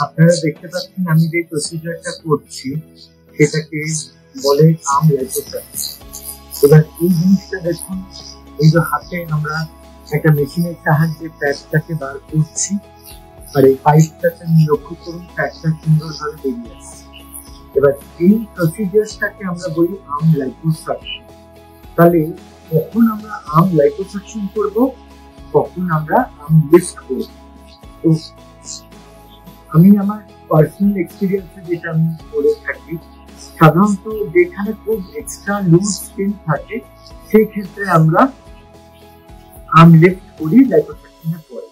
আপনারা দেখতে পাচ্ছেন আমি যে প্রসিজারটা করছি সেটাকে বলে আর্ম লাইপোসাকশন। এবার এই জিনিসটা দেখুন, এই যে হাতে আমরা একটা মেশিনের সাহায্যে ফ্যাটটাকে বার করছি, আর এই পাইপটাকে লক্ষ্য করুন, ফ্যাটটা সুন্দরভাবে বেরিয়ে আসছে। এবার এই প্রসিজারটাকে আমরা বলি আর্ম লাইপোসাকশন। তাহলে কখন আমরা আর্ম লাইপোসাকশন করব, কখন আমরা আর্ম লিফট করব। তো আমি আমার পার্সোনাল এক্সপিরিয়েন্সে যেটা আমি করে থাকি, সাধারণত যেখানে খুব এক্সট্রা লুজ স্কিন থাকে সেই ক্ষেত্রে আমরা আর্ম লিফট করি লাইপোসাকশনের পরে।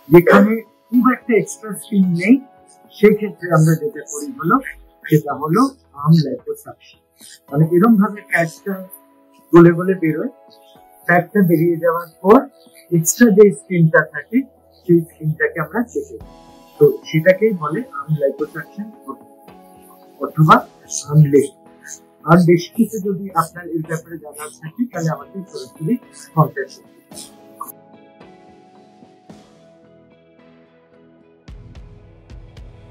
যেখানে খুব একটা এক্সট্রা স্কিন নেই সেই ক্ষেত্রে আমরা যেটা করি সেটা হলো আর্ম লাইপোসাকশন। মানে এরকম ভাবে ফ্যাটটা গলে গলে বেরোয়, ফ্যাটটা বেরিয়ে যাওয়ার পর এক্সট্রা যে স্কিনটা থাকে সেই স্কিনটাকে আমরা চেপে দিই। তো সেটাকেই বলে আর্ম লাইপোসাকশন অথবা আর্ম লিফট। আর বেশি কিছু যদি আপনার এই ব্যাপারে জানার থাকে তাহলে আমাকে সরাসরি কন্ট্যাক্ট করুন।